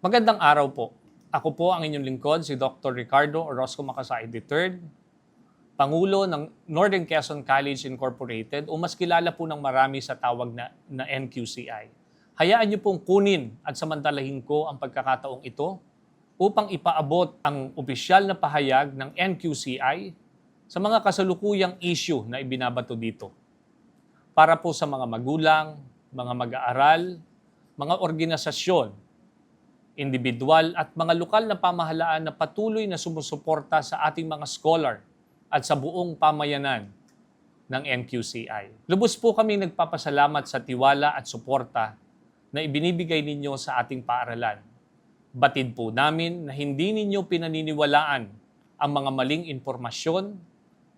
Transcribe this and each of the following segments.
Magandang araw po. Ako po ang inyong lingkod, si Dr. Ricardo Orozco Makasay III, Pangulo ng Northern Quezon College Incorporated o mas kilala po ng marami sa tawag na NQCI. Hayaan niyo pong kunin at samantalahin ko ang pagkakataong ito upang ipaabot ang opisyal na pahayag ng NQCI sa mga kasalukuyang issue na ibinabato dito. Para po sa mga magulang, mga mag-aaral, mga organisasyon, individual at mga lokal na pamahalaan na patuloy na sumusuporta sa ating mga scholar at sa buong pamayanan ng NQCI. Lubos po kami nagpapasalamat sa tiwala at suporta na ibinibigay ninyo sa ating paaralan. Batid po namin na hindi ninyo pinaniniwalaan ang mga maling impormasyon,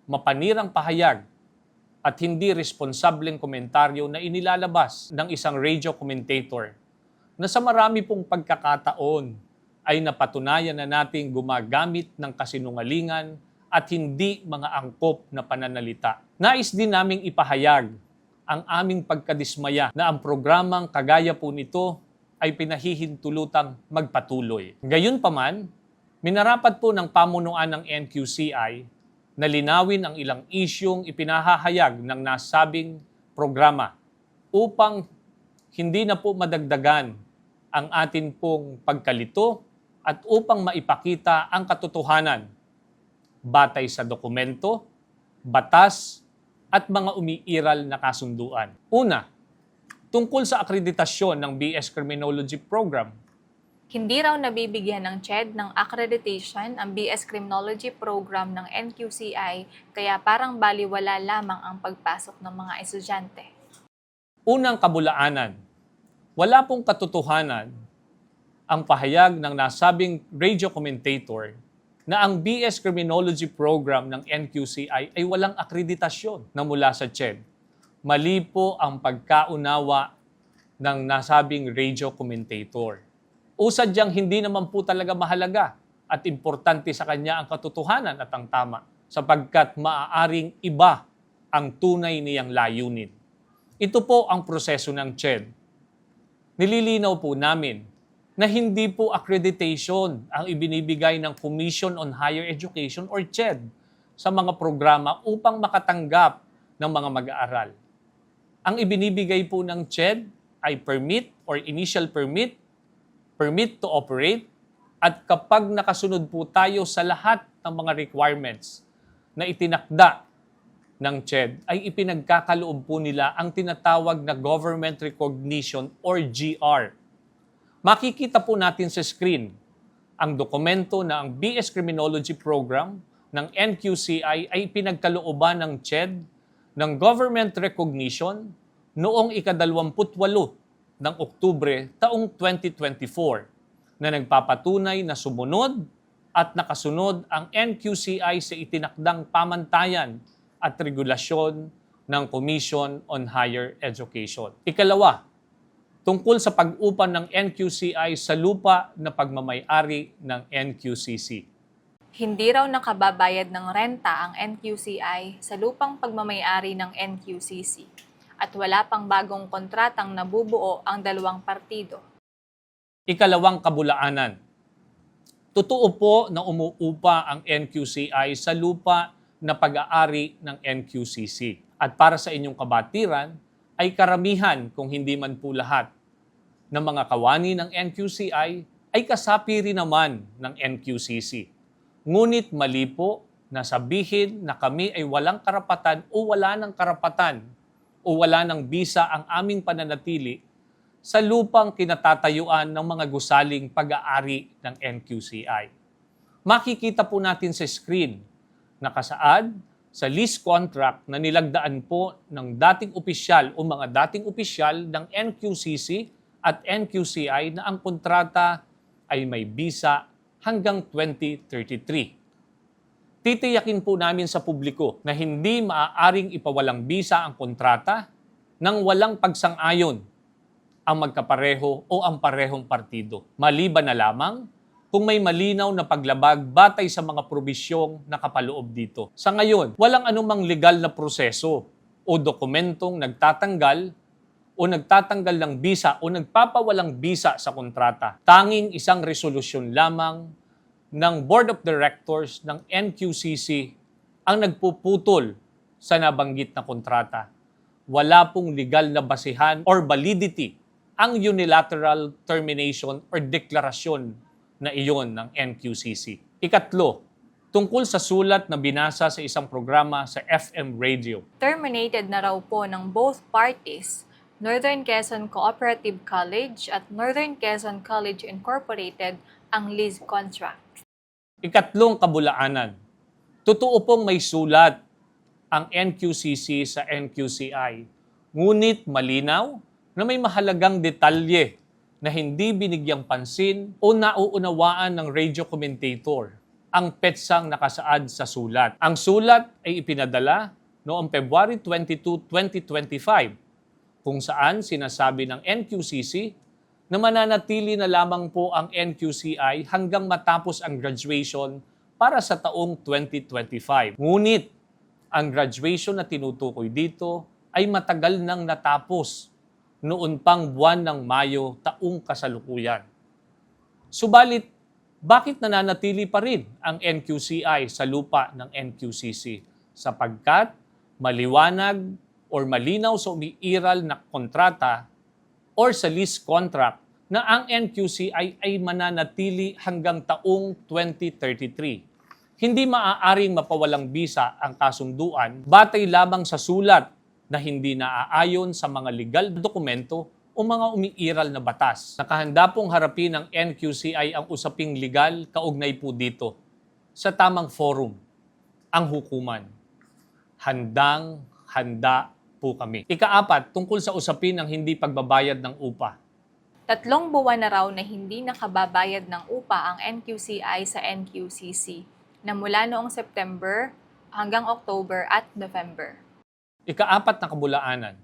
mapanirang pahayag at hindi responsableng komentaryo na inilalabas ng isang radio commentator na sa marami pong pagkakataon ay napatunayan na nating gumagamit ng kasinungalingan at hindi mga angkop na pananalita. Nais din naming ipahayag ang aming pagkadismaya na ang programang kagaya po nito ay pinahihintulutang magpatuloy. Gayunpaman, minarapat po ng pamunuan ng NQCI na linawin ang ilang isyung ipinahahayag ng nasabing programa upang hindi na po madagdagan ang atin pong pagkalito at upang maipakita ang katotohanan batay sa dokumento, batas, at mga umiiral na kasunduan. Una, tungkol sa akreditasyon ng BS Criminology Program. Hindi raw nabibigyan ng CHED ng accreditation ang BS Criminology Program ng NQCI, kaya parang baliwala lamang ang pagpasok ng mga estudyante. Unang kabulaanan, wala pong katotohanan ang pahayag ng nasabing radio commentator na ang BS Criminology Program ng NQCI ay walang akreditasyon na mula sa CHED. Mali po ang pagkaunawa ng nasabing radio commentator. Usadyang hindi naman po talaga mahalaga at importante sa kanya ang katotohanan at ang tama sapagkat maaaring iba ang tunay niyang layunin. Ito po ang proseso ng CHED. Nililinaw po namin na hindi po accreditation ang ibinibigay ng Commission on Higher Education or CHED sa mga programa upang makatanggap ng mga mag-aaral. Ang ibinibigay po ng CHED ay permit or initial permit, permit to operate, at kapag nakasunod po tayo sa lahat ng mga requirements na itinakda ng CHED, ay ipinagkakaloob po nila ang tinatawag na Government Recognition or GR. Makikita po natin sa screen ang dokumento na ang BS Criminology Program ng NQCI ay pinagkalooban ng CHED ng Government Recognition noong ika-28 ng Oktubre taong 2024 na nagpapatunay na sumunod at nakasunod ang NQCI sa itinakdang pamantayan at regulasyon ng Commission on Higher Education. Ikalawa, tungkol sa pag-upa ng NQCI sa lupa na pagmamay-ari ng NQCC. Hindi raw nakababayad ng renta ang NQCI sa lupang pagmamay-ari ng NQCC at wala pang bagong kontratang nabubuo ang dalawang partido. Ikalawang kabulaanan. Totoo po na umuupa ang NQCI sa lupa na pag-aari ng NQCC. At para sa inyong kabatiran, ay karamihan kung hindi man po lahat ng mga kawani ng NQCI ay kasapi rin naman ng NQCC. Ngunit mali po na sabihin na kami ay walang karapatan o wala ng karapatan o wala ng bisa ang aming pananatili sa lupang kinatatayuan ng mga gusaling pag-aari ng NQCI. Makikita po natin sa screen nakasaad sa lease contract na nilagdaan po ng dating opisyal o mga dating opisyal ng NQCC at NQCI na ang kontrata ay may bisa hanggang 2033. Titiyakin po namin sa publiko na hindi maaaring ipawalang bisa ang kontrata nang walang pagsang-ayon ang magkapareho o ang parehong partido. Maliban na lamang kung may malinaw na paglabag batay sa mga probisyong nakapaloob dito. Sa ngayon, walang anumang legal na proseso o dokumentong nagtatanggal o nagtatanggal ng bisa o nagpapawalang bisa sa kontrata. Tanging isang resolusyon lamang ng Board of Directors ng NQCC ang nagpuputol sa nabanggit na kontrata. Wala pong legal na basihan or validity ang unilateral termination or deklarasyon na iyon ng NQCC. Ikatlo, tungkol sa sulat na binasa sa isang programa sa FM radio. Terminated na raw po ng both parties, Northern Quezon Cooperative College at Northern Quezon College Incorporated, ang lease contract. Ikatlong kabulaanan, totoo pong may sulat ang NQCC sa NQCI, ngunit malinaw na may mahalagang detalye na hindi binigyang pansin o nauunawaan ng radio commentator ang petsang nakasaad sa sulat. Ang sulat ay ipinadala noong February 22, 2025, kung saan sinasabi ng NQCC na mananatili na lamang po ang NQCI hanggang matapos ang graduation para sa taong 2025. Ngunit, ang graduation na tinutukoy dito ay matagal nang natapos noon pang buwan ng Mayo taong kasalukuyan. Subalit, bakit nananatili pa rin ang NQCI sa lupa ng NQCC? Sapagkat maliwanag or malinaw sa umiiral na kontrata or sa lease contract na ang NQCI ay mananatili hanggang taong 2033. Hindi maaaring mapawalang bisa ang kasunduan batay lamang sa sulat na hindi naaayon sa mga legal na dokumento o mga umiiral na batas. Nakahanda pong harapin ng NQCI ang usaping legal kaugnay po dito sa tamang forum, ang hukuman. Handang-handa po kami. Ikaapat, tungkol sa usapin ng hindi pagbabayad ng upa. 3 buwan na raw na hindi nakababayad ng upa ang NQCI sa NQCC na mula noong September hanggang October at November. Ikaapat na kabulaanan.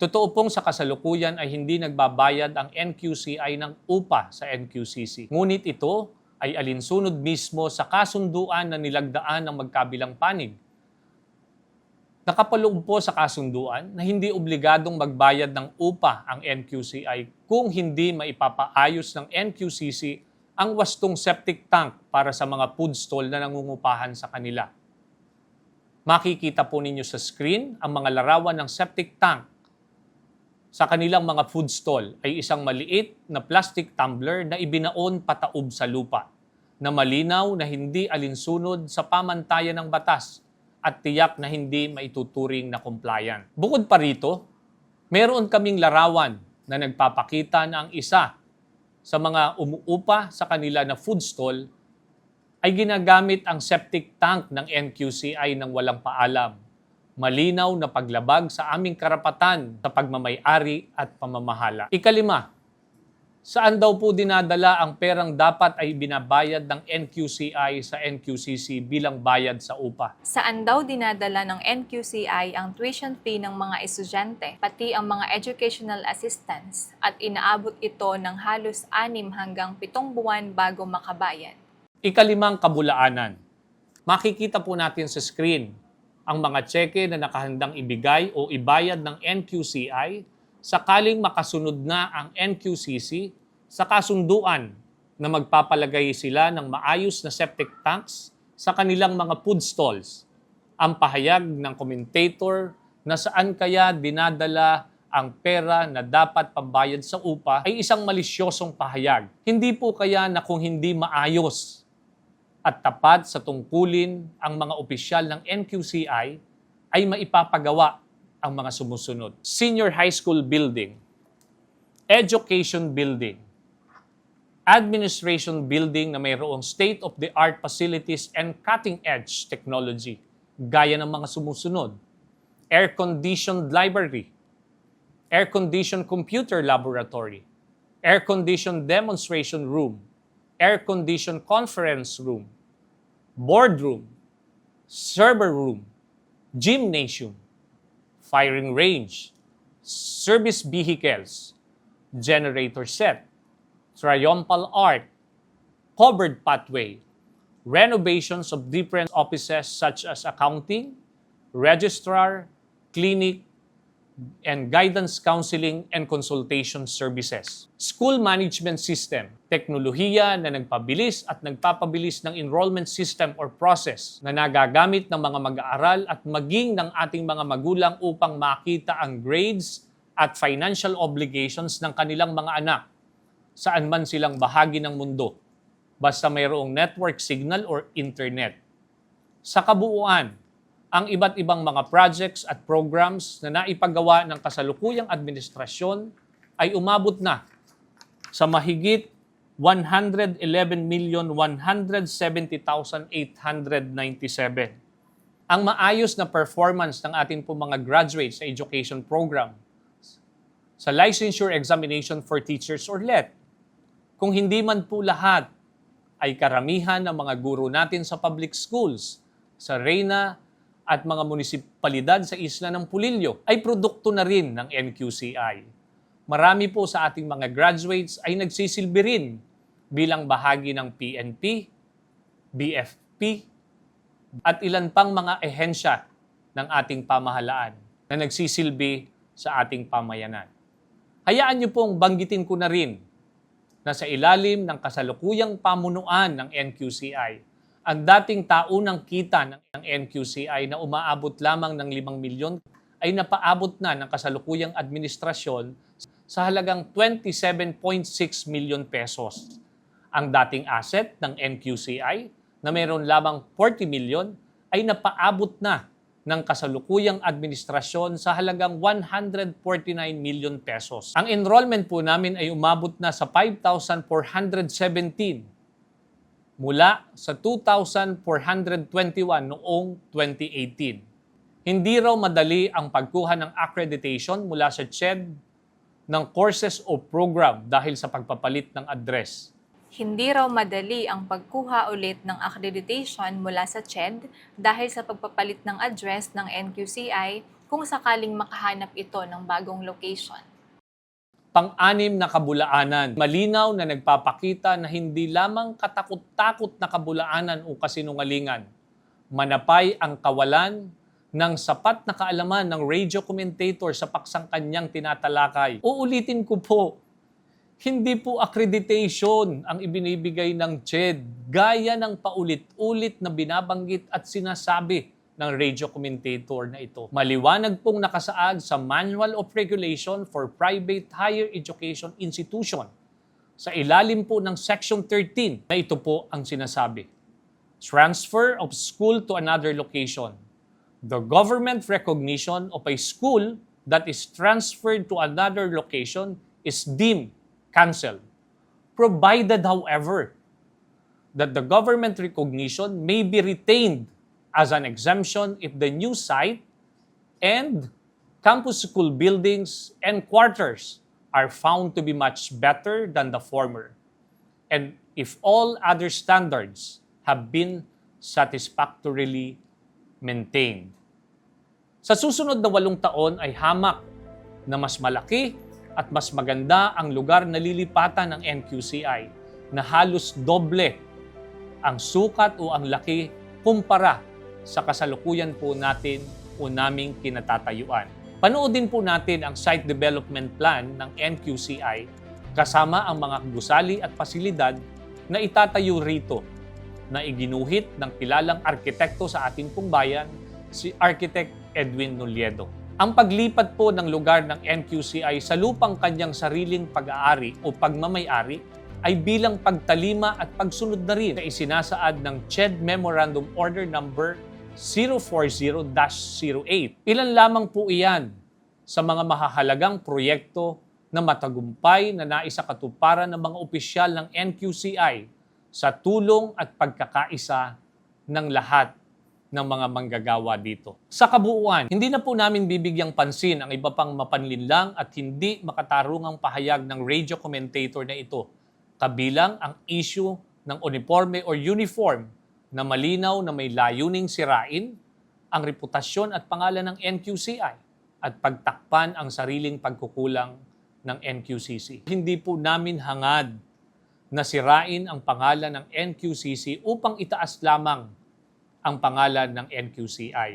Totoo pong sa kasalukuyan ay hindi nagbabayad ang NQCI ng upa sa NQCC. Ngunit ito ay alinsunod mismo sa kasunduan na nilagdaan ng magkabilang panig. Nakapaloob po sa kasunduan na hindi obligadong magbayad ng upa ang NQCI kung hindi maipapaayos ng NQCC ang wastong septic tank para sa mga food stall na nangungupahan sa kanila. Makikita po ninyo sa screen ang mga larawan ng septic tank sa kanilang mga food stall ay isang maliit na plastic tumbler na ibinaon pataob sa lupa na malinaw na hindi alinsunod sa pamantayan ng batas at tiyak na hindi maituturing na compliant. Bukod pa rito, meron kaming larawan na nagpapakita na ang isa sa mga umuupa sa kanila na food stall ay ginagamit ang septic tank ng NQCI ng walang paalam. Malinaw na paglabag sa aming karapatan sa pagmamay-ari at pamamahala. Ikalima, saan daw po dinadala ang perang dapat ay binabayad ng NQCI sa NQCC bilang bayad sa upa? Saan daw dinadala ng NQCI ang tuition fee ng mga estudyante, pati ang mga educational assistants, at inaabot ito ng halos 6 hanggang 7 buwan bago makabayad. Ikalimang kabulaanan. Makikita po natin sa screen ang mga tseke na nakahandang ibigay o ibayad ng NQCI sakaling makasunod na ang NQCC sa kasunduan na magpapalagay sila ng maayos na septic tanks sa kanilang mga food stalls. Ang pahayag ng commentator na saan kaya dinadala ang pera na dapat pambayad sa upa ay isang malisyosong pahayag. Hindi po kaya na kung hindi maayos at tapat sa tungkulin ang mga opisyal ng NQCI ay maipapagawa ang mga sumusunod. Senior High School Building, Education Building, Administration Building na mayroong state-of-the-art facilities and cutting-edge technology, gaya ng mga sumusunod. Air-conditioned library, air-conditioned computer laboratory, air-conditioned demonstration room, air-conditioned conference room, boardroom, server room, gymnasium, firing range, service vehicles, generator set, triumphal arch, covered pathway, renovations of different offices such as accounting, registrar, clinic, and guidance counseling and consultation services. School management system, teknolohiya na nagpabilis at nagpapabilis ng enrollment system or process na nagagamit ng mga mag-aaral at maging ng ating mga magulang upang makita ang grades at financial obligations ng kanilang mga anak saan man silang bahagi ng mundo, basta mayroong network signal or internet. Sa kabuuan, ang iba't ibang mga projects at programs na naipagawa ng kasalukuyang administrasyon ay umabot na sa mahigit 111,170,897. Ang maayos na performance ng ating po mga graduates sa education program sa licensure examination for teachers or LET. Kung hindi man po lahat, ay karamihan ng mga guro natin sa public schools, sa Reyna, at mga munisipalidad sa isla ng Pulilio ay produkto na rin ng NQCI. Marami po sa ating mga graduates ay nagsisilbi rin bilang bahagi ng PNP, BFP, at ilan pang mga ehensya ng ating pamahalaan na nagsisilbi sa ating pamayanan. Hayaan niyo pong banggitin ko na rin na sa ilalim ng kasalukuyang pamunuan ng NQCI, ang dating taunang kita ng NQCI na umaabot lamang ng 5 milyon ay napaabot na ng kasalukuyang administrasyon sa halagang 27.6 milyon pesos. Ang dating asset ng NQCI na mayroon lamang 40 milyon ay napaabot na ng kasalukuyang administrasyon sa halagang 149 milyon pesos. Ang enrollment po namin ay umabot na sa 5,417 mula sa 2,421 noong 2018. Hindi raw madali ang pagkuha ng accreditation mula sa CHED ng courses o program dahil sa pagpapalit ng address. Hindi raw madali ang pagkuha ulit ng accreditation mula sa CHED dahil sa pagpapalit ng address ng NQCI kung sakaling makahanap ito ng bagong location. Pang-anim na kabulaanan, malinaw na nagpapakita na hindi lamang katakot-takot na kabulaanan o kasinungalingan, manapay ang kawalan ng sapat na kaalaman ng radio commentator sa paksang kanyang tinatalakay. Uulitin ko po, hindi po accreditation ang ibinibigay ng CHED, gaya ng paulit-ulit na binabanggit at sinasabi ng radio commentator na ito. Maliwanag pong nakasaad sa Manual of Regulation for Private Higher Education Institution. Sa ilalim po ng Section 13 na ito po ang sinasabi. Transfer of school to another location. The government recognition of a school that is transferred to another location is deemed canceled. Provided, however, that the government recognition may be retained as an exemption if the new site and campus school buildings and quarters are found to be much better than the former, and if all other standards have been satisfactorily maintained. Sa susunod na 8 taon ay hamak na mas malaki at mas maganda ang lugar na lilipatan ng NQCI na halos doble ang sukat o ang laki kumpara sa kasalukuyan po natin o naming kinatatayuan. Panoodin po natin ang Site Development Plan ng NQCI kasama ang mga gusali at pasilidad na itatayo rito na iginuhit ng kilalang arkitekto sa ating pong bayan, si Architect Edwin Noliedo. Ang paglipat po ng lugar ng NQCI sa lupang kanyang sariling pag-aari o pagmamay-ari ay bilang pagtalima at pagsunod na rin na isinasaad ng CHED Memorandum Order Number 040-08. Ilan lamang po iyan sa mga mahahalagang proyekto na matagumpay na naisakatuparan ng mga opisyal ng NQCI sa tulong at pagkakaisa ng lahat ng mga manggagawa dito. Sa kabuuan, hindi na po namin bibigyang pansin ang iba pang mapanlinlang at hindi makatarungang pahayag ng radio commentator na ito, kabilang ang issue ng uniforme or uniform na malinaw na may layuning sirain ang reputasyon at pangalan ng NQCI at pagtakpan ang sariling pagkukulang ng NQCC. Hindi po namin hangad na sirain ang pangalan ng NQCC upang itaas lamang ang pangalan ng NQCI.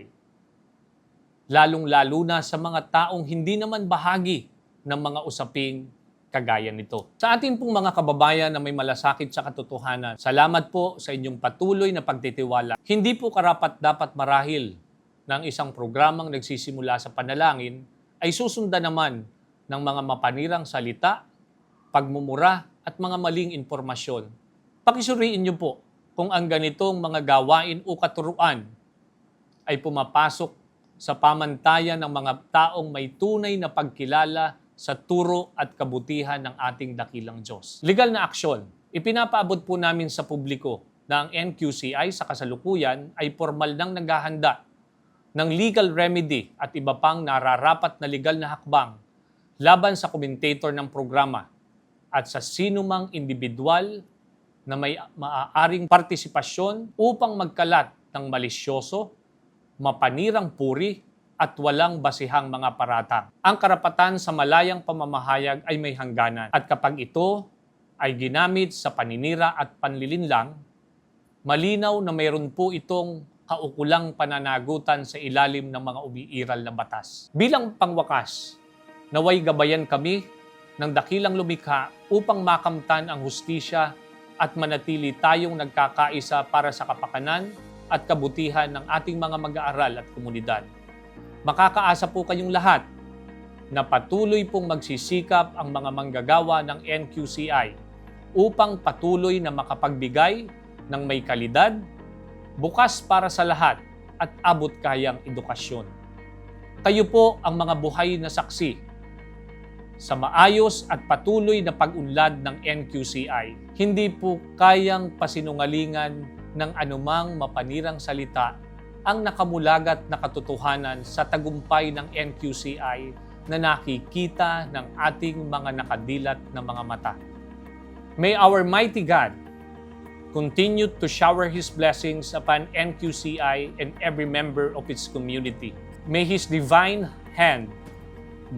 lalong-lalo na sa mga taong hindi naman bahagi ng mga usaping kagaya nito. Sa atin pong mga kababayan na may malasakit sa katotohanan, salamat po sa inyong patuloy na pagtitiwala. Hindi po karapat-dapat marahil ng isang programang nagsisimula sa panalangin ay susundan naman ng mga mapanirang salita, pagmumura at mga maling impormasyon. Pakisuriin niyo po kung ang ganitong mga gawain o katuruan ay pumapasok sa pamantayan ng mga taong may tunay na pagkilala sa turo at kabutihan ng ating dakilang Diyos. Legal na aksyon. Ipinapaabot po namin sa publiko na ang NQCI sa kasalukuyan ay formal nang naghahanda ng legal remedy at iba pang nararapat na legal na hakbang laban sa commentator ng programa at sa sinumang individual na may maaaring partisipasyon upang magkalat ng malisyoso, mapanirang puri at walang basihang mga paratang. Ang karapatan sa malayang pamamahayag ay may hangganan at kapag ito ay ginamit sa paninira at panlilinlang, malinaw na mayroon po itong kaukulang pananagutan sa ilalim ng mga umiiral na batas. Bilang pangwakas, naway gabayan kami ng dakilang lumikha upang makamtan ang hustisya at manatili tayong nagkakaisa para sa kapakanan at kabutihan ng ating mga mag-aaral at komunidad. Makakaasa po kayong lahat na patuloy pong magsisikap ang mga manggagawa ng NQCI upang patuloy na makapagbigay ng may kalidad, bukas para sa lahat at abot kayang edukasyon. Kayo po ang mga buhay na saksi sa maayos at patuloy na pag-unlad ng NQCI. Hindi po kayang pasinungalingan ng anumang mapanirang salita ang nakamulagat na katotohanan sa tagumpay ng NQCI na nakikita ng ating mga nakadilat na mga mata. May our mighty God continue to shower His blessings upon NQCI and every member of its community. May His divine hand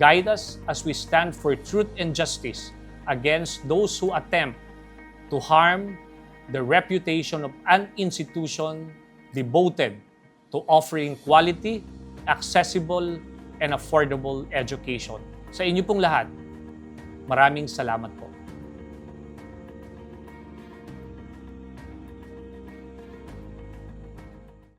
guide us as we stand for truth and justice against those who attempt to harm the reputation of an institution devoted to offering quality, accessible, and affordable education. Sa inyo pong lahat, maraming salamat po.